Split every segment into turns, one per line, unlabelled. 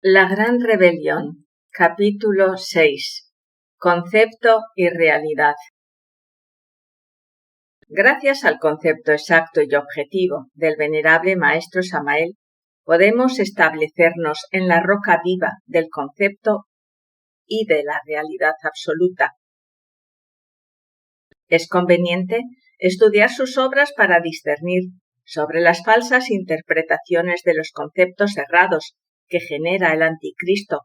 La Gran Rebelión, capítulo 6. Concepto y realidad. Gracias al concepto exacto y objetivo del venerable maestro Samael, podemos establecernos en la roca viva del concepto y de la realidad absoluta. Es conveniente estudiar sus obras para discernir sobre las falsas interpretaciones de los conceptos errados que genera el anticristo,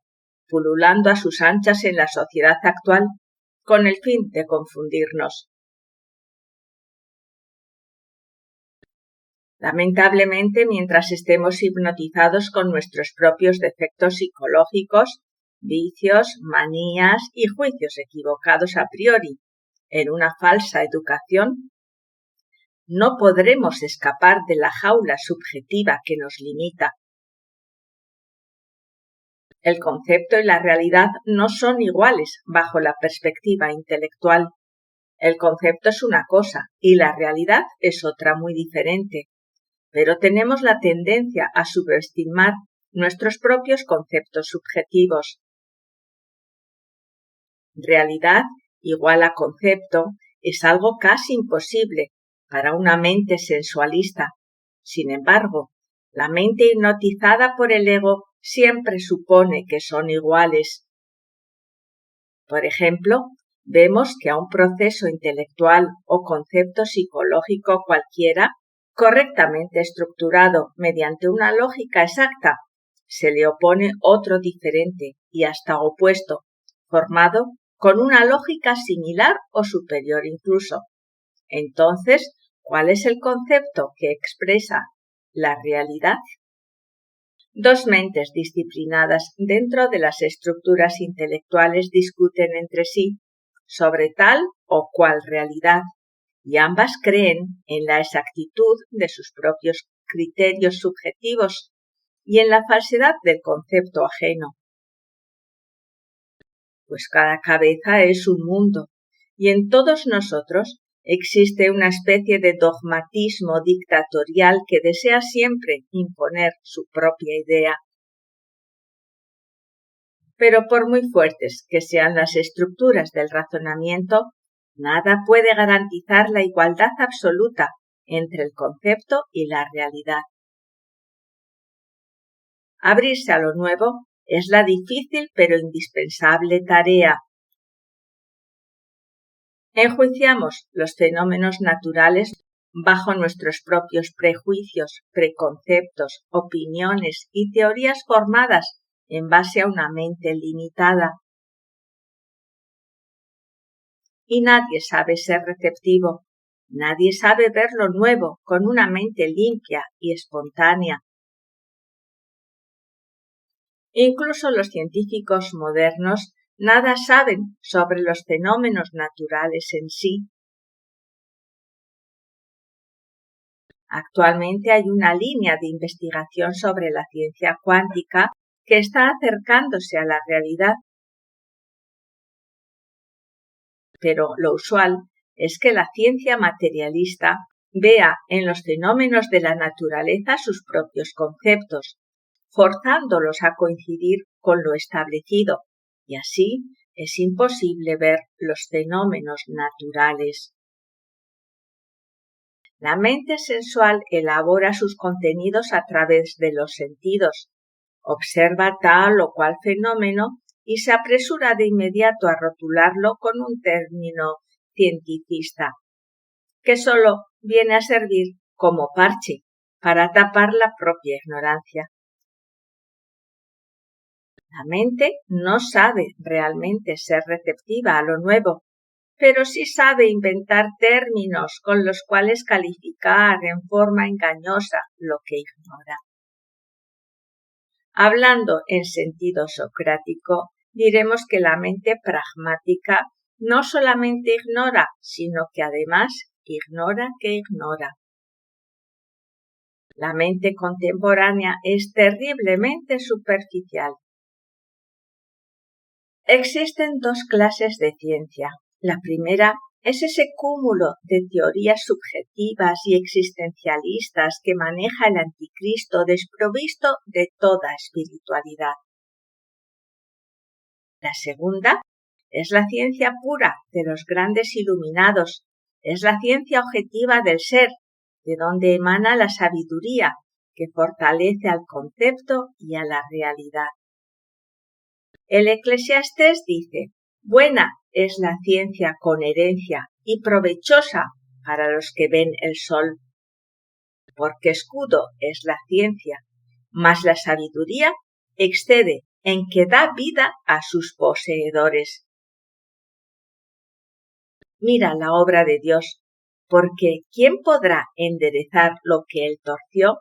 pululando a sus anchas en la sociedad actual con el fin de confundirnos. Lamentablemente, mientras estemos hipnotizados con nuestros propios defectos psicológicos, vicios, manías y juicios equivocados a priori, en una falsa educación, no podremos escapar de la jaula subjetiva que nos limita. El concepto y la realidad no son iguales bajo la perspectiva intelectual. El concepto es una cosa y la realidad es otra muy diferente, pero tenemos la tendencia a subestimar nuestros propios conceptos subjetivos. Realidad igual a concepto es algo casi imposible para una mente sensualista. Sin embargo, la mente hipnotizada por el ego siempre supone que son iguales. Por ejemplo, vemos que a un proceso intelectual o concepto psicológico cualquiera, correctamente estructurado mediante una lógica exacta, se le opone otro diferente y hasta opuesto, formado con una lógica similar o superior incluso. Entonces, ¿cuál es el concepto que expresa la realidad? Dos mentes disciplinadas dentro de las estructuras intelectuales discuten entre sí sobre tal o cual realidad, y ambas creen en la exactitud de sus propios criterios subjetivos y en la falsedad del concepto ajeno. Pues cada cabeza es un mundo, y en todos nosotros existe una especie de dogmatismo dictatorial que desea siempre imponer su propia idea. Pero por muy fuertes que sean las estructuras del razonamiento, nada puede garantizar la igualdad absoluta entre el concepto y la realidad. Abrirse a lo nuevo es la difícil pero indispensable tarea. Enjuiciamos los fenómenos naturales bajo nuestros propios prejuicios, preconceptos, opiniones y teorías formadas en base a una mente limitada. Y nadie sabe ser receptivo, nadie sabe ver lo nuevo con una mente limpia y espontánea. Incluso los científicos modernos nada saben sobre los fenómenos naturales en sí. Actualmente hay una línea de investigación sobre la ciencia cuántica que está acercándose a la realidad. Pero lo usual es que la ciencia materialista vea en los fenómenos de la naturaleza sus propios conceptos, forzándolos a coincidir con lo establecido, y así es imposible ver los fenómenos naturales. La mente sensual elabora sus contenidos a través de los sentidos, observa tal o cual fenómeno y se apresura de inmediato a rotularlo con un término cientifista, que solo viene a servir como parche para tapar la propia ignorancia. La mente no sabe realmente ser receptiva a lo nuevo, pero sí sabe inventar términos con los cuales calificar en forma engañosa lo que ignora. Hablando en sentido socrático, diremos que la mente pragmática no solamente ignora, sino que además ignora que ignora. La mente contemporánea es terriblemente superficial. Existen dos clases de ciencia. La primera es ese cúmulo de teorías subjetivas y existencialistas que maneja el anticristo desprovisto de toda espiritualidad. La segunda es la ciencia pura de los grandes iluminados, es la ciencia objetiva del ser, de donde emana la sabiduría, que fortalece al concepto y a la realidad. El Eclesiastés dice: buena es la ciencia con herencia y provechosa para los que ven el sol, porque escudo es la ciencia, mas la sabiduría excede en que da vida a sus poseedores. Mira la obra de Dios, porque ¿quién podrá enderezar lo que él torció?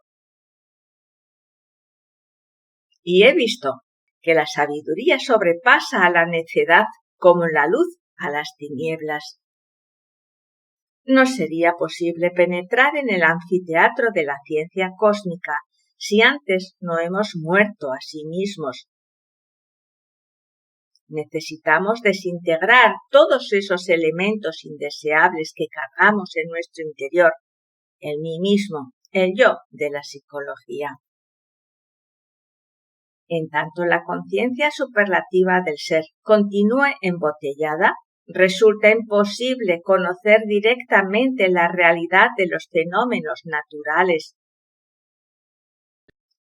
Y he visto que la sabiduría sobrepasa a la necedad como la luz a las tinieblas. No sería posible penetrar en el anfiteatro de la ciencia cósmica si antes no hemos muerto a sí mismos. Necesitamos desintegrar todos esos elementos indeseables que cargamos en nuestro interior, el mí mismo, el yo de la psicología. En tanto la conciencia superlativa del ser continúe embotellada, resulta imposible conocer directamente la realidad de los fenómenos naturales.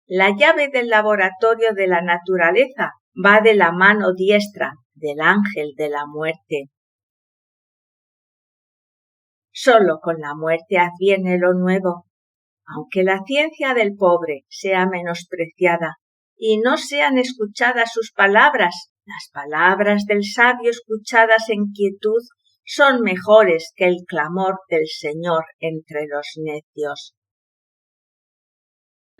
La llave del laboratorio de la naturaleza va de la mano diestra del ángel de la muerte. Solo con la muerte adviene lo nuevo. Aunque la ciencia del pobre sea menospreciada y no sean escuchadas sus palabras, las palabras del sabio escuchadas en quietud son mejores que el clamor del Señor entre los necios.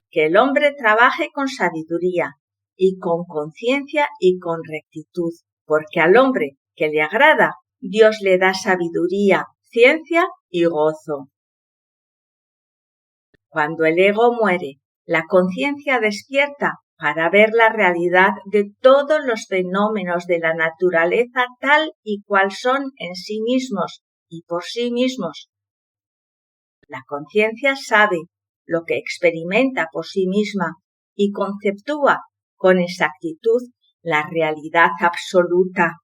Que el hombre trabaje con sabiduría y con conciencia y con rectitud, porque al hombre que le agrada, Dios le da sabiduría, ciencia y gozo. Cuando el ego muere, la conciencia despierta para ver la realidad de todos los fenómenos de la naturaleza tal y cual son en sí mismos y por sí mismos. La conciencia sabe lo que experimenta por sí misma y conceptúa con exactitud la realidad absoluta.